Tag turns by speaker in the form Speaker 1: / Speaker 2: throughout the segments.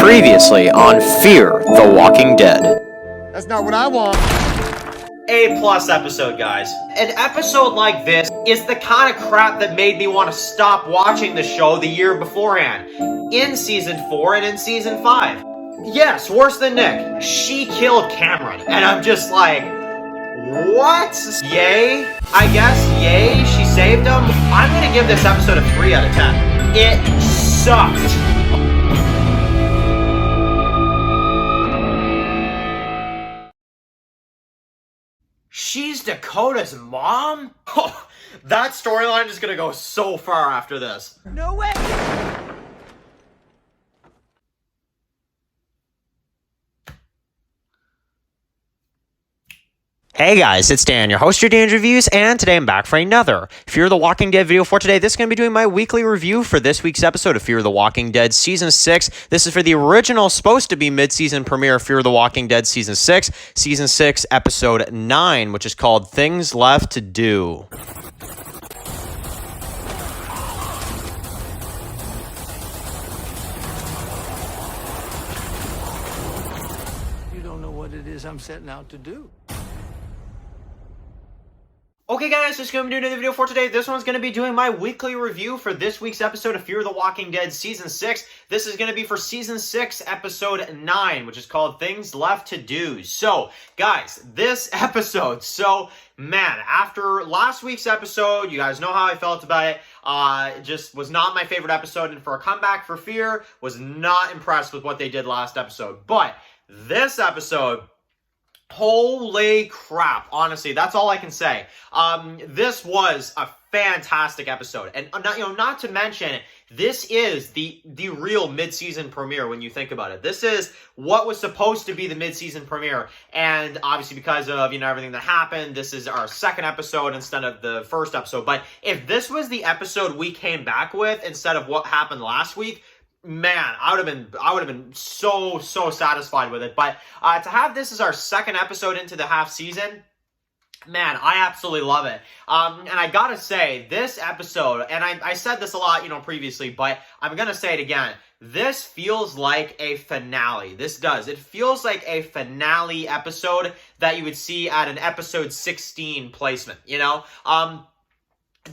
Speaker 1: Previously on Fear the Walking Dead.
Speaker 2: That's not what I want.
Speaker 3: A+ episode, guys. An episode like this is the kind of crap that made me want to stop watching the show the year beforehand. In Season 4 and in Season 5. Yes, worse than Nick. She killed Cameron. And I'm just like, what? Yay? I guess, yay, she saved him? I'm gonna give this episode a 3 out of 10. It sucked. She's Dakota's mom? Oh, that storyline is gonna go so far after this.
Speaker 2: No way!
Speaker 3: Hey guys, it's Dan, your host of TWD Reviews, and today I'm back for another Fear the Walking Dead video for today. This is going to be doing my weekly review for this week's episode of Fear the Walking Dead Season 6. This is for the original, supposed to be mid-season premiere Fear the Walking Dead Season 6, Season 6, Episode 9, which is called Things Left to Do.
Speaker 2: You don't know what it is I'm setting out to do.
Speaker 3: Okay guys, just going to be doing another video for today. This one's going to be doing my weekly review for this week's episode of Fear the Walking Dead Season 6. This is going to be for Season 6, Episode 9, which is called Things Left to Do. So, guys, this episode, man, after last week's episode, you guys know how I felt about it. It just was not my favorite episode, and for a comeback for Fear, was not impressed with what they did last episode. But this episode, holy crap, honestly, that's all I can say. This was a fantastic episode, and not to mention, this is the real mid-season premiere when you think about it. This is what was supposed to be the mid-season premiere, and obviously because of everything that happened, this is our second episode instead of the first episode. But if this was the episode we came back with instead of what happened last week, man, I would have been so satisfied with it. But to have this as our second episode into the half season, man, I absolutely love it. And I gotta say, this episode, and I said this a lot, previously, but I'm gonna say it again. This feels like a finale. This does. It feels like a finale episode that you would see at an episode 16 placement,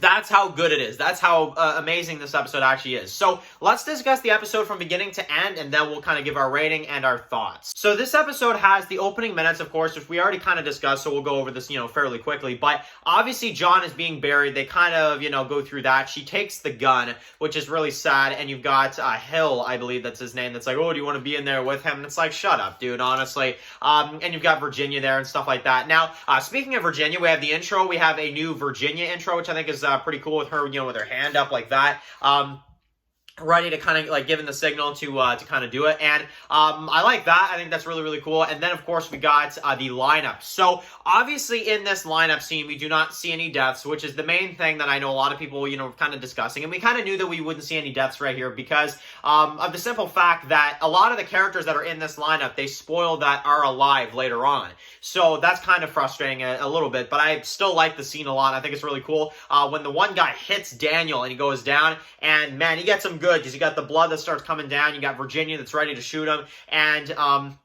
Speaker 3: That's how good it is. That's how amazing this episode actually is. So let's discuss the episode from beginning to end, and then we'll kind of give our rating and our thoughts. So this episode has the opening minutes, of course, which we already kind of discussed, so we'll go over this, fairly quickly. But obviously John is being buried. They kind of, go through that. She takes the gun, which is really sad, and you've got Hill, I believe that's his name, that's like, oh, do you want to be in there with him? And it's like, shut up, dude, honestly. And you've got Virginia there and stuff like that. Now, speaking of Virginia, we have the intro. We have a new Virginia intro, which I think is pretty cool with her, with her hand up like that. Ready to kind of like giving the signal to kind of do it, and I like that. I think that's really cool. And then of course we got the lineup. So obviously in this lineup scene we do not see any deaths, which is the main thing that I know a lot of people kind of discussing, and we kind of knew that we wouldn't see any deaths right here because of the simple fact that a lot of the characters that are in this lineup, they spoil that are alive later on. So that's kind of frustrating a little bit, but I still like the scene a lot. I think it's really cool when the one guy hits Daniel and he goes down, and man, he gets some good because you got the blood that starts coming down. You got Virginia that's ready to shoot him, and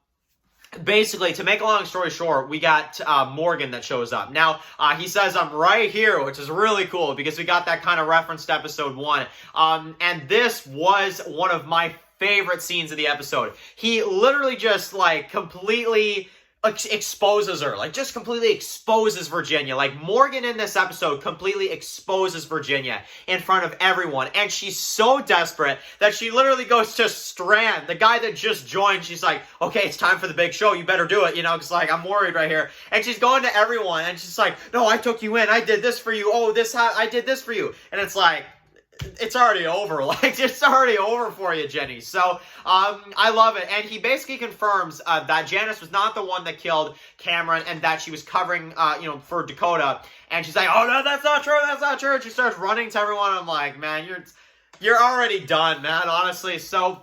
Speaker 3: basically, to make a long story short, we got Morgan that shows up. Now, he says, I'm right here, which is really cool because we got that kind of reference to episode 1. And this was one of my favorite scenes of the episode. He literally just completely exposes her, just completely exposes Virginia. Morgan in this episode completely exposes Virginia in front of everyone, and she's so desperate that she literally goes to Strand, the guy that just joined. She's like, okay, it's time for the big show, you better do it, because I'm worried right here. And she's going to everyone, and she's like, no, I took you in, I did this for you, I did this for you. And it's like, it's already over. It's already over for you, Jenny. So, I love it. And he basically confirms that Janice was not the one that killed Cameron and that she was covering, for Dakota. And she's like, oh, no, that's not true. That's not true. And she starts running to everyone. I'm like, man, you're already done, man, honestly. So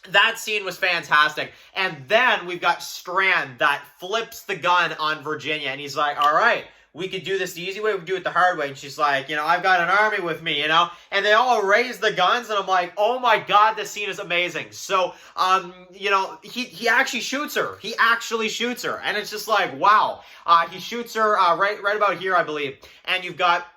Speaker 3: that scene was fantastic. And then we've got Strand that flips the gun on Virginia. And he's like, all right, we could do this the easy way, we could do it the hard way. And she's like, you know, I've got an army with me, you know, and they all raise the guns, and I'm like, oh my god, this scene is amazing. So, you know, he actually shoots her. He actually shoots her, and it's just like, wow. He shoots her right about here, I believe, and you've got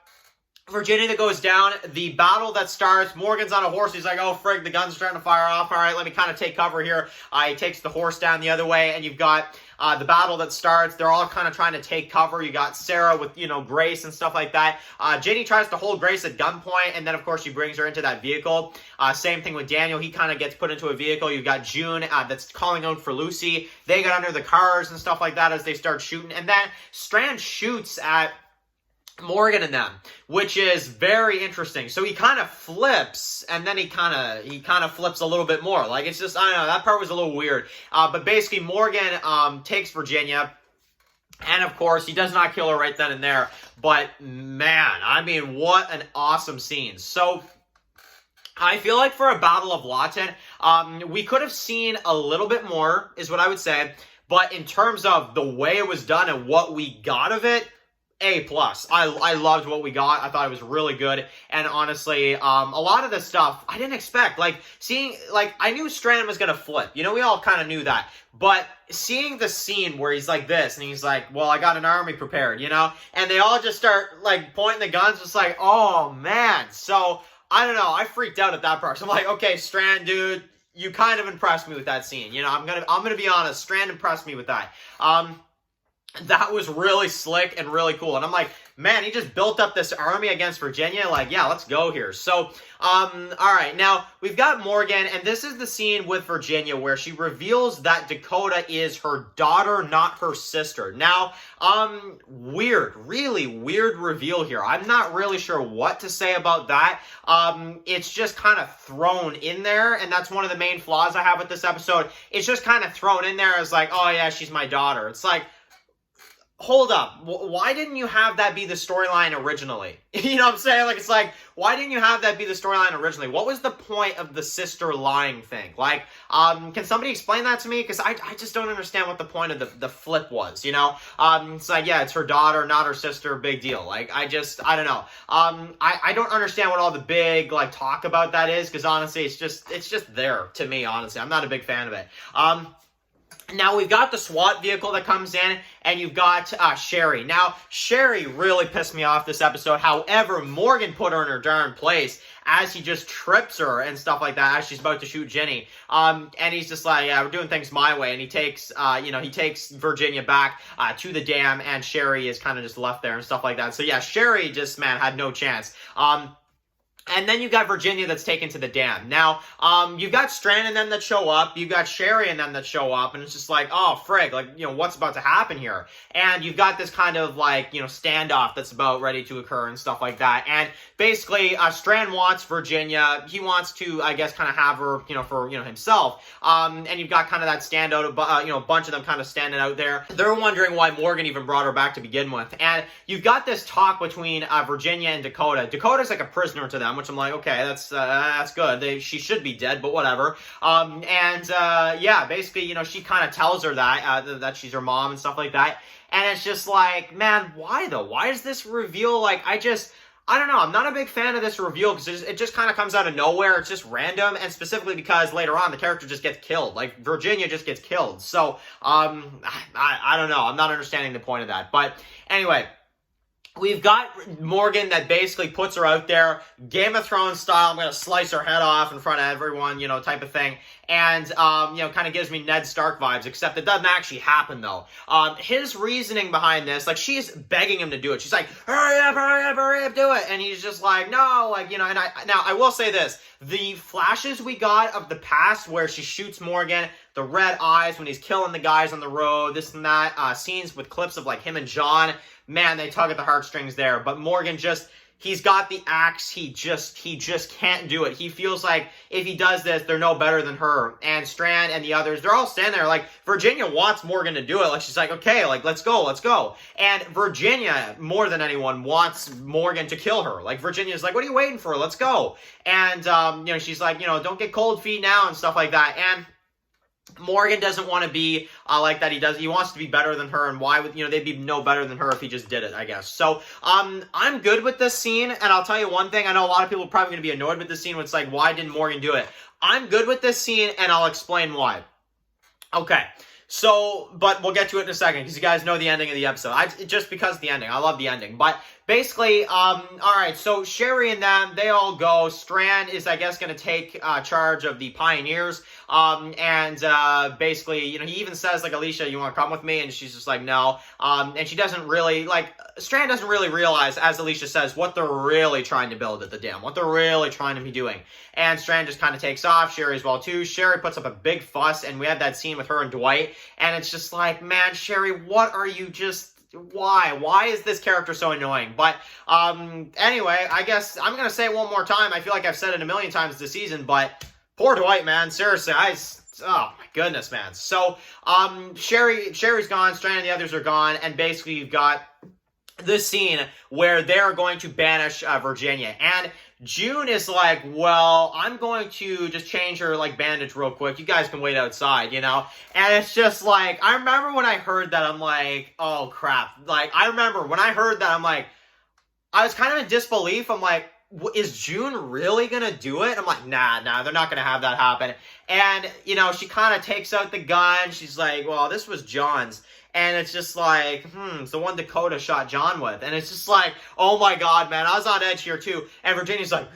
Speaker 3: Virginia that goes down. The battle that starts, Morgan's on a horse. He's like, oh, frig, the gun's starting to fire off. All right, let me kind of take cover here. He takes the horse down the other way, and you've got the battle that starts. They're all kind of trying to take cover. You got Sarah with, you know, Grace and stuff like that. Ginny tries to hold Grace at gunpoint, and then, of course, she brings her into that vehicle. Same thing with Daniel. He kind of gets put into a vehicle. You've got June that's calling out for Lucy. They get under the cars and stuff like that as they start shooting. And then Strand shoots at Morgan and them, which is very interesting. So he kind of flips, and then he kind of flips a little bit more. Like, it's just, I don't know, that part was a little weird. But basically, Morgan takes Virginia, and of course, he does not kill her right then and there. But man, I mean, what an awesome scene. So I feel like for a Battle of Lawton, we could have seen a little bit more, is what I would say. But in terms of the way it was done and what we got of it, A+. I loved what we got. I thought it was really good. And honestly, a lot of the stuff I didn't expect. Like, seeing, like, I knew Strand was going to flip. You know, we all kind of knew that. But seeing the scene where he's like this, and he's like, well, I got an army prepared, you know? And they all just start, like, pointing the guns, just like, oh, man. So, I don't know. I freaked out at that part. So I'm like, okay, Strand, dude, you kind of impressed me with that scene. You know, I'm gonna be honest. Strand impressed me with that. That was really slick and really cool. And I'm like, man, he just built up this army against Virginia. Like, yeah, let's go here. So, all right. Now, we've got Morgan, and this is the scene with Virginia where she reveals that Dakota is her daughter, not her sister. Now, weird, really weird reveal here. I'm not really sure what to say about that. It's just kind of thrown in there, and that's one of the main flaws I have with this episode. It's just kind of thrown in there as like, oh, yeah, she's my daughter. It's like, hold up, why didn't you have that be the storyline originally? You know what I'm saying? Like, it's like, why didn't you have that be the storyline originally? What was the point of the sister lying thing? Like, can somebody explain that to me? Because I just don't understand what the point of the flip was, you know? It's like, yeah, it's her daughter, not her sister, big deal. Like, I don't know. I don't understand what all the big, like, talk about that is, because honestly, it's just there to me, honestly. I'm not a big fan of it. Now, we've got the SWAT vehicle that comes in, and you've got Sherry. Now, Sherry really pissed me off this episode. However, Morgan put her in her darn place as he just trips her and stuff like that as she's about to shoot Jenny. And he's just like, yeah, we're doing things my way. And he takes, he takes Virginia back to the dam, and Sherry is kind of just left there and stuff like that. So, yeah, Sherry just, man, had no chance. And then you've got Virginia that's taken to the dam. Now, you've got Strand and them that show up. You've got Sherry and them that show up. And it's just like, oh, frig, like, you know, what's about to happen here? And you've got this kind of, like, you know, standoff that's about ready to occur and stuff like that. And basically, Strand wants Virginia. He wants to, I guess, kind of have her, you know, for, you know, himself. And you've got kind of that standout, you know, a bunch of them kind of standing out there. They're wondering why Morgan even brought her back to begin with. And you've got this talk between Virginia and Dakota. Dakota's like a prisoner to them, which I'm like, okay, that's good. She should be dead, but whatever. Yeah, basically, you know, she kind of tells her that she's her mom and stuff like that. And it's just like, man, why though? Why is this reveal? Like, I don't know. I'm not a big fan of this reveal because it just kind of comes out of nowhere. It's just random, and specifically because later on the character just gets killed. Like, Virginia just gets killed. So, I don't know. I'm not understanding the point of that. But anyway, we've got Morgan that basically puts her out there, Game of Thrones style. I'm going to slice her head off in front of everyone, you know, type of thing. And, you know, kind of gives me Ned Stark vibes, except it doesn't actually happen, though. His reasoning behind this, like, she's begging him to do it. She's like, hurry up, do it. And he's just like, no, like, you know, and now, I will say this. The flashes we got of the past where she shoots Morgan, the red eyes when he's killing the guys on the road, this and that, scenes with clips of, like, him and John, man, they tug at the heartstrings there. But Morgan just, he's got the axe. He just can't do it. He feels like if he does this, they're no better than her. And Strand and the others, they're all standing there like, Virginia wants Morgan to do it. Like, she's like, okay, like, let's go. And Virginia, more than anyone, wants Morgan to kill her. Like, Virginia's like, what are you waiting for? Let's go. And, you know, she's like, you know, don't get cold feet now and stuff like that. And Morgan doesn't want to be like that. He wants to be better than her, and why would, they'd be no better than her if he just did it, I guess. So, I'm good with this scene, and I'll tell you one thing. I know a lot of people are probably going to be annoyed with this scene, when it's like, why didn't Morgan do it? I'm good with this scene, and I'll explain why. Okay. So, but we'll get to it in a second, because you guys know the ending of the episode. Just because of the ending. I love the ending. But basically, alright, so Sherry and them, they all go. Strand is, I guess, going to take charge of the Pioneers. Basically, he even says, like, Alicia, you want to come with me? And she's just like, no. And she doesn't really, Strand doesn't really realize, as Alicia says, what they're really trying to build at the dam. What they're really trying to be doing. And Strand just kind of takes off. Sherry as well, too. Sherry puts up a big fuss, and we have that scene with her and Dwight. And it's just like, man, Sherry, what are you just... Why? Why is this character so annoying? But, anyway, I guess I'm going to say it one more time. I feel like I've said it a million times this season, but poor Dwight, man. Seriously, oh my goodness, man. So, Sherry's gone, Strand and the others are gone, and basically you've got this scene where they're going to banish Virginia. And June is like, well, I'm going to just change her, bandage real quick. You guys can wait outside, And it's just like, I remember when I heard that, I'm like, oh, crap. I remember when I heard that, I'm like, I was kind of in disbelief. I'm like, is June really going to do it? I'm like, nah, they're not going to have that happen. And, she kind of takes out the gun. She's like, well, this was John's. And it's just like, it's the one Dakota shot John with. And it's just like, oh my God, man, I was on edge here too. And Virginia's like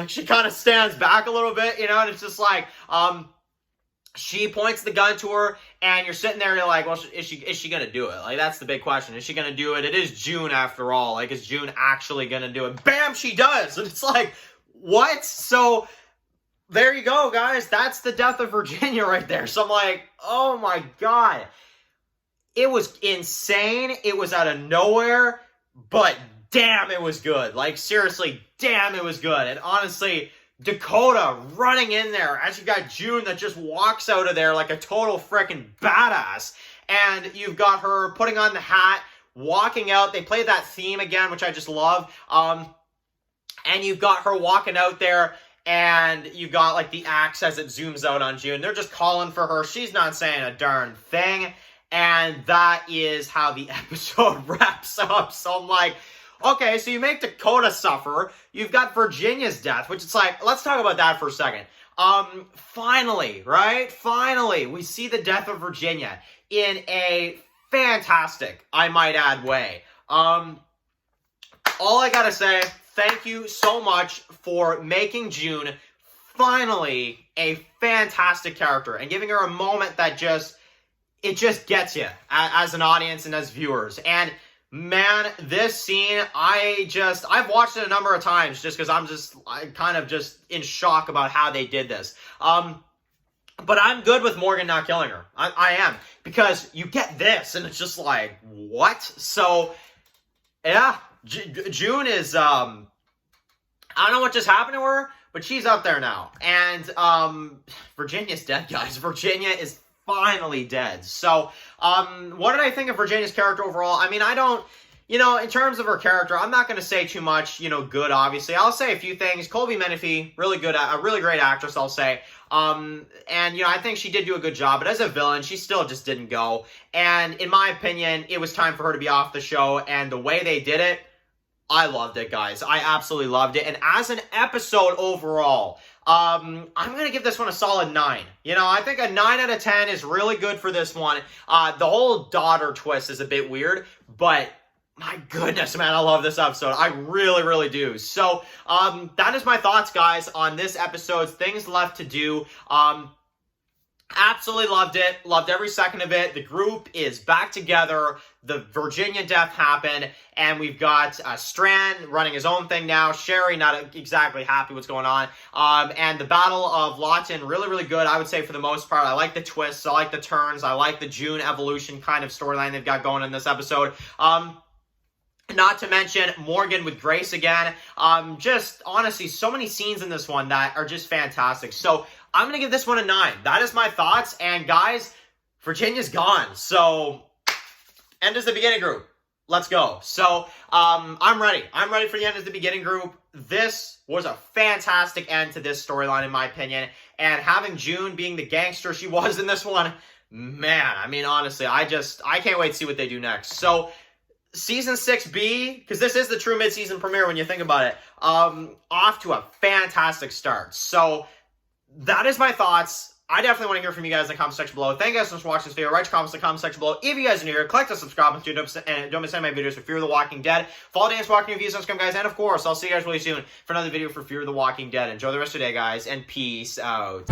Speaker 3: she kind of stands back a little bit, and it's just like, she points the gun to her, and you're sitting there, and you're like, well, is she gonna do it? That's the big question. Is she gonna do it? It is June after all. Is June actually gonna do it? Bam, she does! And it's like, what? So, there you go, guys. That's the death of Virginia right there. So I'm like, oh my God. It was insane. It was out of nowhere, but damn, it was good. Seriously, damn, it was good. And honestly, Dakota running in there as you got June that just walks out of there like a total freaking badass. And you've got her putting on the hat, walking out. They play that theme again, which I just love. And you've got her walking out there, and you've got the axe as it zooms out on June. They're just calling for her. She's not saying a darn thing. And that is how the episode wraps up. So I'm like, okay, so you make Dakota suffer. You've got Virginia's death, which it's like, let's talk about that for a second. Finally, right? Finally, we see the death of Virginia in a fantastic, I might add, way. All I gotta say, thank you so much for making June finally a fantastic character and giving her a moment that it just gets you as an audience and as viewers. And man, this scene, I've watched it a number of times just because I'm kind of just in shock about how they did this. But I'm good with Morgan not killing her. I am. Because you get this, and it's just like, what? So, yeah, June is, I don't know what just happened to her, but she's up there now. And, Virginia's dead, guys. Virginia is finally dead. So, what did I think of Virginia's character overall? I mean, I don't, in terms of her character, I'm not going to say too much, good, obviously. I'll say a few things. Colby Menifee, really good, a really great actress, I'll say. And, I think she did do a good job, but as a villain, she still just didn't go. And in my opinion, it was time for her to be off the show, and the way they did it, I loved it, guys. I absolutely loved it. And as an episode overall, I'm going to give this one a solid 9. I think a 9 out of 10 is really good for this one. The whole daughter twist is a bit weird, but my goodness, man, I love this episode. I really, really do. So, that is my thoughts, guys, on this episode's Things Left to Do. Absolutely loved it. Loved every second of it. The group is back together. The Virginia death happened. And we've got Strand running his own thing now. Sherry not exactly happy what's going on. And the Battle of Lawton, really, really good, I would say, for the most part. I like the twists. I like the turns. I like the June evolution kind of storyline they've got going in this episode. Not to mention Morgan with Grace again. Just, honestly, so many scenes in this one that are just fantastic. So, I'm going to give this one a 9. That is my thoughts. And, guys, Virginia's gone. So, end is the beginning group. let's go. So, I'm ready. I'm ready for the end of the beginning group. This was a fantastic end to this storyline, in my opinion. And having June being the gangster she was in this one, man, I mean, honestly, I can't wait to see what they do next. So, Season 6B, because this is the true mid-season premiere when you think about it, off to a fantastic start. So, that is my thoughts. I definitely want to hear from you guys in the comment section below. Thank you guys so much for watching this video. Write your comments in the comment section below. If you guys are new here, click the subscribe button and don't miss any of my videos for Fear the Walking Dead. Follow Dan's Walking Reviews on Instagram, guys. And of course, I'll see you guys really soon for another video for Fear the Walking Dead. Enjoy the rest of your day, guys, and peace out.